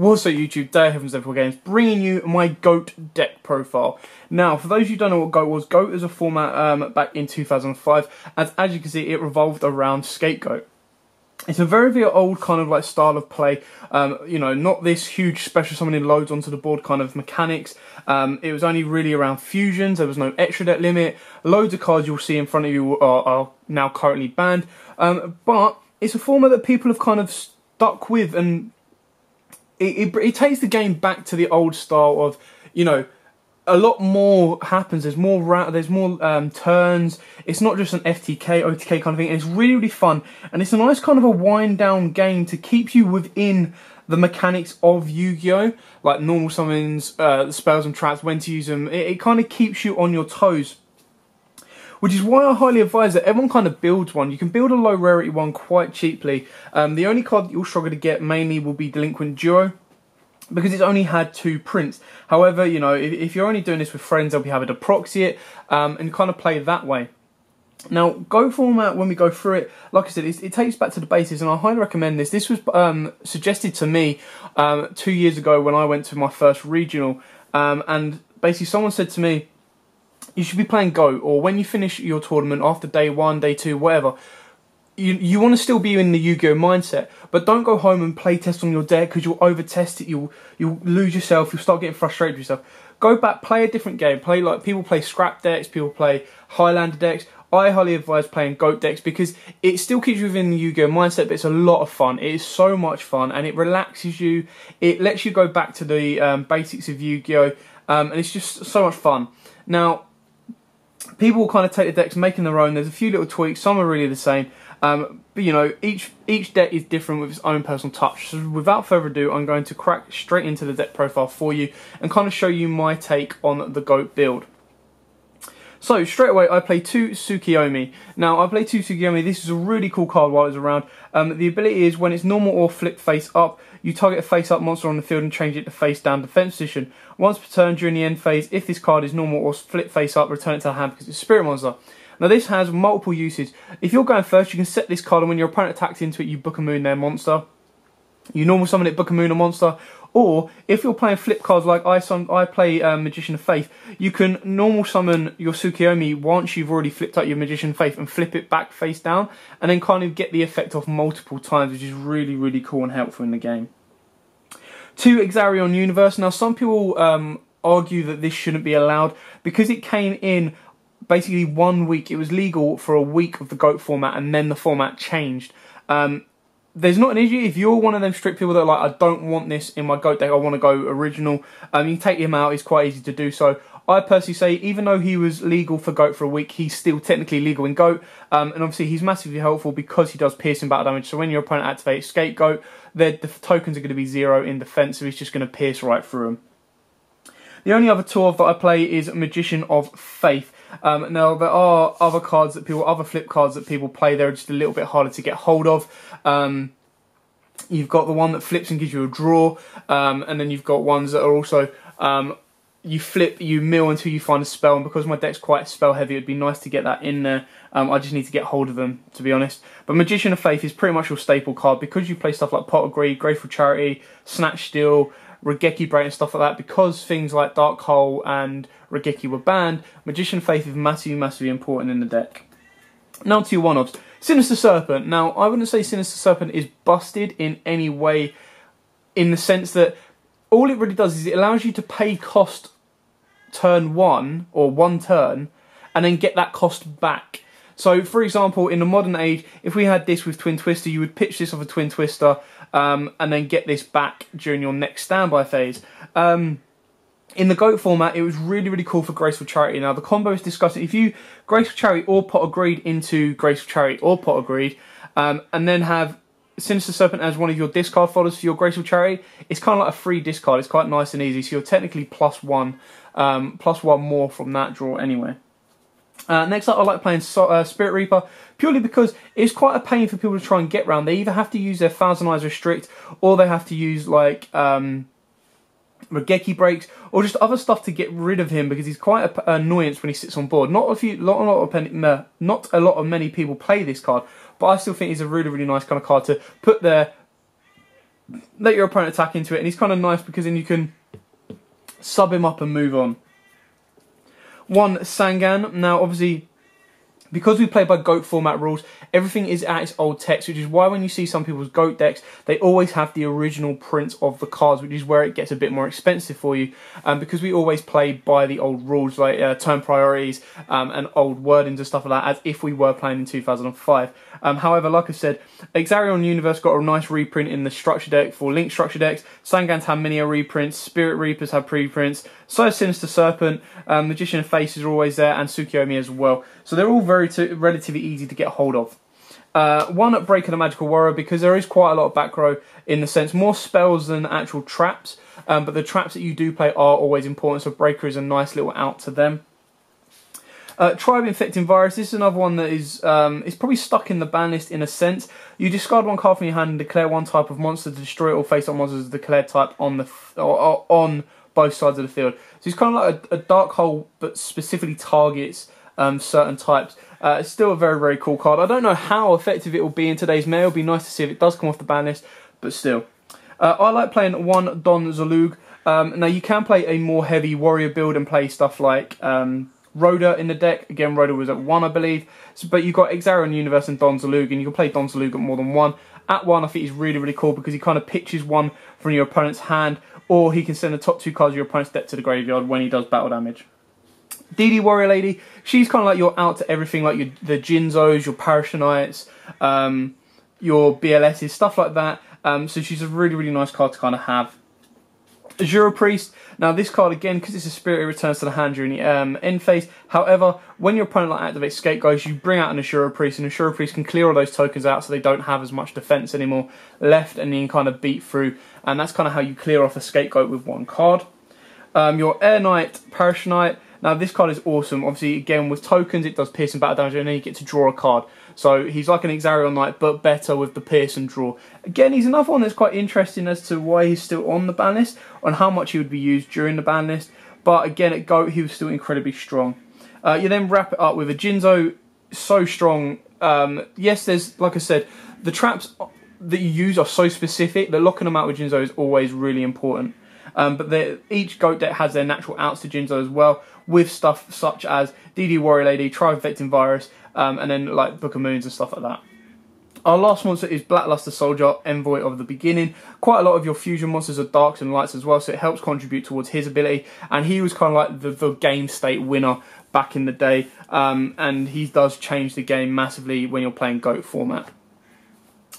What's up YouTube, Day of Heaven's Zephyr Games, bringing you my GOAT deck profile. Now, for those of you who don't know what GOAT was, GOAT is a format back in 2005, and as you can see, it revolved around Scapegoat. It's a very, very old kind of like style of play, you know, not this huge special summoning loads onto the board kind of mechanics. It was only really around fusions, there was no extra deck limit, loads of cards you'll see in front of you are now currently banned, but it's a format that people have kind of stuck with, and it takes the game back to the old style of, you know, a lot more happens. There's more turns. It's not just an FTK, OTK kind of thing. And it's really, really fun. And it's a nice kind of a wind-down game to keep you within the mechanics of Yu-Gi-Oh! Like normal summons, the spells and traps, when to use them. It kind of keeps you on your toes. Which is why I highly advise that everyone kind of builds one. You can build a low rarity one quite cheaply. The only card that you'll struggle to get mainly will be Delinquent Duo, because it's only had 2 prints. However, you know, if you're only doing this with friends, they'll be having to proxy it and kind of play that way. Now, GOAT format, when we go through it, like I said, it takes back to the basics, and I highly recommend this. This was suggested to me 2 years ago when I went to my first regional, and basically someone said to me, you should be playing GOAT, or when you finish your tournament after day 1, day 2, whatever, you want to still be in the Yu-Gi-Oh mindset, but don't go home and play test on your deck, because you'll over test it, you'll lose yourself, you'll start getting frustrated with yourself. Go back, play a different game, play like people play scrap decks, people play Highlander decks. I highly advise playing GOAT decks because it still keeps you within the Yu-Gi-Oh mindset, but it's a lot of fun. It is so much fun, and it relaxes you. It lets you go back to the basics of Yu-Gi-Oh, and it's just so much fun. Now, people will kind of take the decks, making their own. There's a few little tweaks, some are really the same. But you know, each deck is different with its own personal touch. So without further ado, I'm going to crack straight into the deck profile for you and kind of show you my take on the GOAT build. So straight away, I play 2 Tsugumi. Now, I play 2 Tsugumi. This is a really cool card while it's around. The ability is when it's normal or flip face up, you target a face up monster on the field and change it to face down defense position. Once per turn during the end phase, if this card is normal or flip face up, return it to the hand because it's a spirit monster. Now, this has multiple uses. If you're going first, you can set this card, and when your opponent attacks into it, you book a moon their monster. You normal summon it, book a moon a monster. Or, if you're playing flip cards like I play Magician of Faith, you can normal summon your Tsugumi once you've already flipped out your Magician of Faith and flip it back face down, and then kind of get the effect off multiple times, which is really, really cool and helpful in the game. 2 Exarion Universe. Now, some people argue that this shouldn't be allowed because it came in basically 1 week. It was legal for a week of the GOAT format, and then the format changed. There's not an issue if you're one of them strict people that are like, I don't want this in my GOAT deck, I want to go original. You can take him out, it's quite easy to do so. I personally say, even though he was legal for GOAT for a week, he's still technically legal in GOAT. And obviously he's massively helpful because he does piercing battle damage. So when your opponent activates Scapegoat, the tokens are going to be 0 in defense, so he's just going to pierce right through them. The only other tour that I play is Magician of Faith. Now, there are other cards that other flip cards that people play. They're just a little bit harder to get hold of. You've got the one that flips and gives you a draw, and then you've got ones that are also you flip, you mill until you find a spell. And because my deck's quite spell heavy, it'd be nice to get that in there. I just need to get hold of them, to be honest. But Magician of Faith is pretty much your staple card because you play stuff like Pot of Greed, Grateful Charity, Snatch Steal, Regeki Break and stuff like that. Because things like Dark Hole and Regeki were banned, Magician of Faith is massively, massively important in the deck. Now to your one-offs. Sinister Serpent. Now, I wouldn't say Sinister Serpent is busted in any way, in the sense that all it really does is it allows you to pay cost turn 1, or 1 turn, and then get that cost back. So, for example, in the modern age, if we had this with Twin Twister, you would pitch this off a Twin Twister, and then get this back during your next standby phase. In the GOAT format, it was really, really cool for Graceful Charity. Now, the combo is discussing if you Graceful Charity or Pot of Greed into Graceful Charity or Pot of Greed, and then have Sinister Serpent as one of your discard folders for your Graceful Charity, it's kind of like a free discard. It's quite nice and easy, so you're technically +1 more from that draw anyway. Next up, I like playing Spirit Reaper, purely because it's quite a pain for people to try and get round. They either have to use their Thousand Eyes Restrict, or they have to use like Regeki Breaks, or just other stuff to get rid of him, because he's quite an annoyance when he sits on board. Not a lot of many people play this card, but I still think he's a really, really nice kind of card to put there let your opponent attack into it, and he's kind of nice because then you can sub him up and move on. 1 Sangan. Now obviously, because we play by GOAT format rules, everything is at its old text, which is why when you see some people's GOAT decks, they always have the original print of the cards, which is where it gets a bit more expensive for you, because we always play by the old rules, like turn priorities and old wordings and stuff like that, as if we were playing in 2005. However, like I said, Exarion Universe got a nice reprint in the structure deck for Link structure decks. Sangans have many reprints, Spirit Reapers have preprints, so is Sinister Serpent, Magician of Faces are always there, and Tsugumi as well. So they're all relatively easy to get hold of. 1 Breaker the Magical Warrior, because there is quite a lot of back row in the sense, more spells than actual traps, but the traps that you do play are always important, so Breaker is a nice little out to them. Tribe Infecting Virus, this is another one that is probably stuck in the ban list in a sense. You discard 1 card from your hand and declare 1 type of monster to destroy it, or face-up monsters as declared type on on both sides of the field. So it's kind of like a dark hole, but specifically targets certain types. It's still a very, very cool card. I don't know how effective it will be in today's meta. It'll be nice to see if it does come off the ban list, but still. I like playing 1 Don Zalug. Now you can play a more heavy warrior build and play stuff like Rhoda in the deck. Again, Rhoda was at 1, I believe. So, but you've got Exarion Universe and Don Zalug, and you can play Don Zalug at more than 1. At 1, I think he's really, really cool because he kind of pitches 1 from your opponent's hand, or he can send the top 2 cards of your opponent's deck to the graveyard when he does battle damage. DD Warrior Lady, she's kind of like your out to everything, like the Jinzos, your Parashonites, your BLSs, stuff like that. So she's a really, really nice card to kind of have. Azura Priest. Now this card, again, because it's a spirit, it returns to the hand during the end phase. However, when your opponent activates Scapegoats, you bring out an Azura Priest, and Azura Priest can clear all those tokens out so they don't have as much defense anymore left, and you can kind of beat through. And that's kind of how you clear off a Scapegoat with 1 card. Your Air Knight Parashonite. Now this card is awesome. Obviously, again, with tokens, it does pierce and battle damage, and then you get to draw a card. So he's like an Exarion Knight, but better with the pierce and draw. Again, he's another one that's quite interesting as to why he's still on the ban list, and how much he would be used during the ban list. But again, at GOAT, he was still incredibly strong. You then wrap it up with a Jinzo, so strong. Yes, there's, like I said, the traps that you use are so specific that locking them out with Jinzo is always really important. But each GOAT deck has their natural outs to Jinzo as well, with stuff such as DD Warrior Lady, Tribe Infecting Virus, and then like Book of Moons and stuff like that. Our last monster is Blackluster Soldier, Envoy of the Beginning. Quite a lot of your fusion monsters are darks and lights as well, so it helps contribute towards his ability. And he was kind of like the game state winner back in the day, and he does change the game massively when you're playing GOAT format.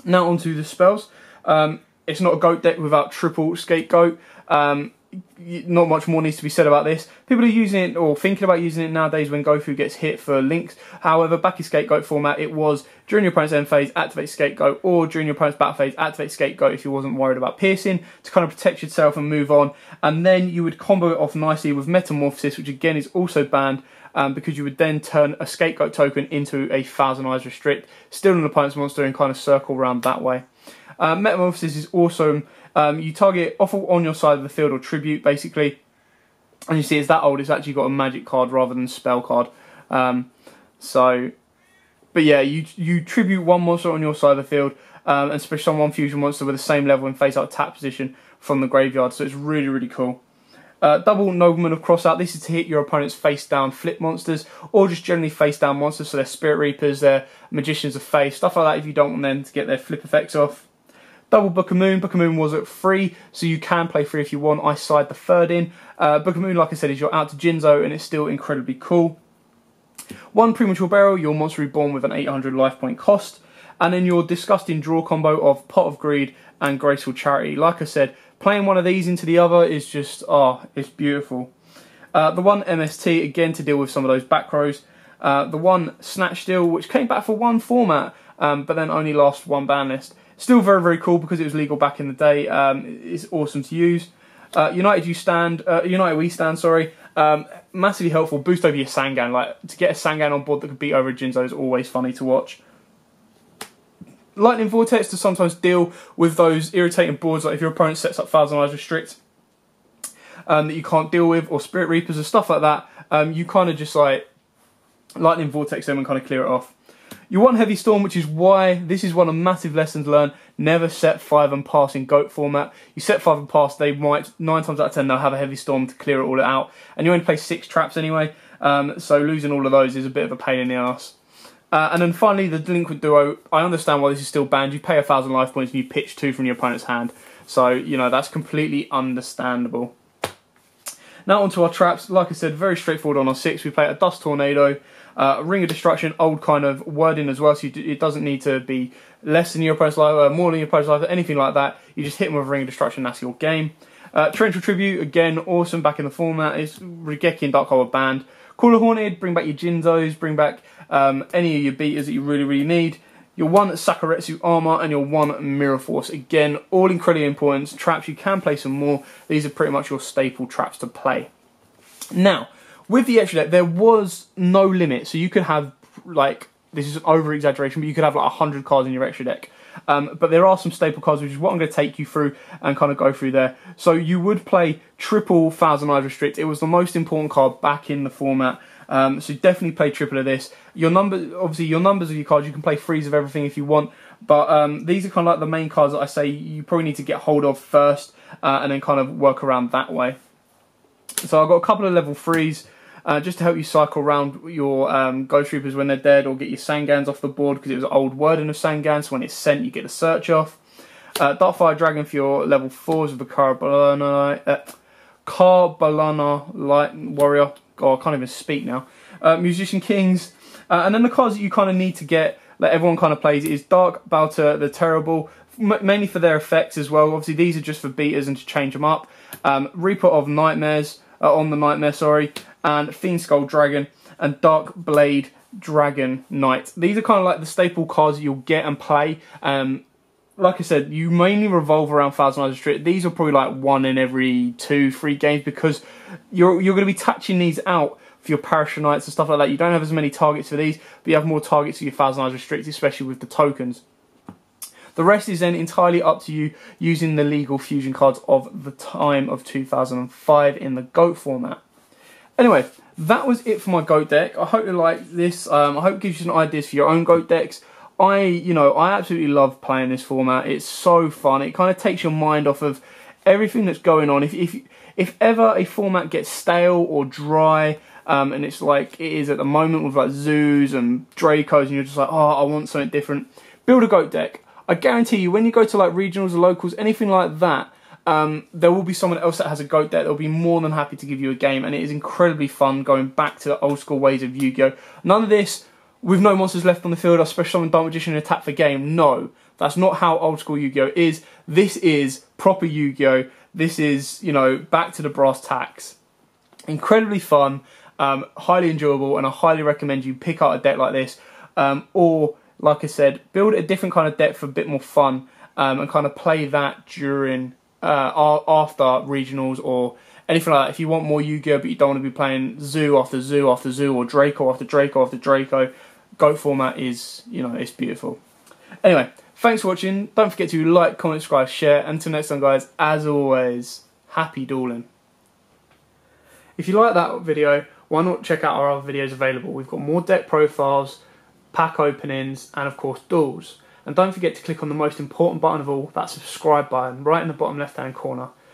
Now onto the spells. It's not a GOAT deck without triple Scapegoat. Not much more needs to be said about this. People are using it or thinking about using it nowadays when Gofu gets hit for links. However, back in Scapegoat format, it was during your opponent's end phase, activate Scapegoat, or during your opponent's battle phase, activate Scapegoat if you wasn't worried about piercing, to kind of protect yourself and move on. And then you would combo it off nicely with Metamorphosis, which again is also banned, because you would then turn a Scapegoat token into a Thousand Eyes Restrict, steal an opponent's monster and kind of circle around that way. Metamorphosis is awesome. You target off on your side of the field or tribute, basically. And you see it's that old, it's actually got a magic card rather than spell card. But yeah, you tribute 1 monster on your side of the field, and special summon 1 fusion monster with the same level and face out tap position from the graveyard. So it's really, really cool. Double Nobleman of Crossout. This is to hit your opponent's face down flip monsters, or just generally face down monsters. So they're Spirit Reapers, they're Magicians of Face, stuff like that if you don't want them to get their flip effects off. Double Book of Moon. Book of Moon was at 3, so you can play 3 if you want. I side the 3rd in. Book of Moon, like I said, is your out to Jinzo, and it's still incredibly cool. 1 Premature Burial, your monster reborn with an 800 life point cost. And then your disgusting draw combo of Pot of Greed and Graceful Charity. Like I said, playing one of these into the other is just, it's beautiful. The 1 MST, again to deal with some of those back rows. The 1 Snatch Steal, which came back for 1 format, but then only lost 1 ban list. Still very, very cool because it was legal back in the day. It's awesome to use. United We Stand, sorry. Massively helpful. Boost over your Sangan. Like, to get a Sangan on board that could beat over a Jinzo is always funny to watch. Lightning Vortex to sometimes deal with those irritating boards, like if your opponent sets up Thousand Eyes Restrict that you can't deal with, or Spirit Reapers and stuff like that. You kind of just like Lightning Vortex them and kind of clear it off. You want Heavy Storm, which is why this is one of massive lessons learned. Never set 5 and pass in GOAT format. You set 5 and pass, they might, 9 times out of 10, they'll have a Heavy Storm to clear it all out. And you only play 6 traps anyway, so losing all of those is a bit of a pain in the ass. And then finally, the Delinquent Duo. I understand why this is still banned. You pay 1,000 life points and you pitch 2 from your opponent's hand. So, you know, that's completely understandable. Now onto our traps. Like I said, very straightforward on our 6. We play a Dust Tornado, Ring of Destruction, old kind of wording as well, so it doesn't need to be less than your opponent's life, more than your opponent's life, anything like that. You just hit them with a Ring of Destruction, that's your game. Torrential Tribute, again, awesome back in the format. It's Regeki and Dark Hole banned. Call of Haunted, bring back your Jinzos, bring back any of your beaters that you really, really need. Your 1 Sakuretsu Armor and your 1 Mirror Force. Again, all incredibly important traps. You can play some more. These are pretty much your staple traps to play. Now, with the extra deck, there was no limit. So you could have, like, this is an over-exaggeration, but you could have like 100 cards in your extra deck. But there are some staple cards, which is what I'm going to take you through and kind of go through there. So you would play triple Thousand Eyes Restrict. It was the most important card back in the format. So definitely play triple of this. Your obviously your numbers of your cards, you can play threes of everything if you want. But these are kind of like the main cards that I say you probably need to get hold of first, and then kind of work around that way. So I've got a couple of level 3s. Just to help you cycle around your Ghost Troopers when they're dead, or get your Sangans off the board, because it was an old wording of Sangans, so when it's sent you get the search off. Darkfire Dragon for your level 4s with the Karbalana Light Warrior. God, I can't even speak now. Musician Kings. And then the cards that you kind of need to get, that everyone kind of plays, is Dark Balta the Terrible, mainly for their effects as well. Obviously these are just for beaters and to change them up. Reaper of Nightmares, on the Nightmare, sorry. And Fiend Skull Dragon, and Dark Blade Dragon Knight. These are kind of like the staple cards that you'll get and play. Like I said, you mainly revolve around Thousand Eyes Restrict. These are probably like 1 in every 2-3 games, because you're going to be touching these out for your Parasha Knights and stuff like that. You don't have as many targets for these, but you have more targets for your Thousand Eyes Restrict, especially with the tokens. The rest is then entirely up to you using the legal fusion cards of the time of 2005 in the GOAT format. Anyway, that was it for my GOAT deck. I hope you like this. I hope it gives you some ideas for your own GOAT decks. I absolutely love playing this format. It's so fun. It kind of takes your mind off of everything that's going on. If ever a format gets stale or dry, and it's like it is at the moment with like Zoos and Dracos, and you're just like, oh, I want something different, build a GOAT deck. I guarantee you, when you go to like regionals or locals, anything like that, there will be someone else that has a GOAT deck that will be more than happy to give you a game, and it is incredibly fun going back to the old school ways of Yu-Gi-Oh! None of this with no monsters left on the field, I special summon Dark Magician and attack for game. No, that's not how old school Yu-Gi-Oh! Is. This is proper Yu-Gi-Oh! This is, you know, back to the brass tacks. Incredibly fun, highly enjoyable, and I highly recommend you pick out a deck like this, or, like I said, build a different kind of deck for a bit more fun, and kind of play that during after regionals or anything like that. If you want more Yu-Gi-Oh! But you don't want to be playing Zoo after Zoo after Zoo, or Draco after Draco after Draco, GOAT format is, you know, it's beautiful. Anyway, thanks for watching. Don't forget to like, comment, subscribe, share. Until next time, guys, as always, happy dueling. If you like that video, why not check out our other videos available? We've got more deck profiles, pack openings, and of course duels. And don't forget to click on the most important button of all, that subscribe button, right in the bottom left hand corner.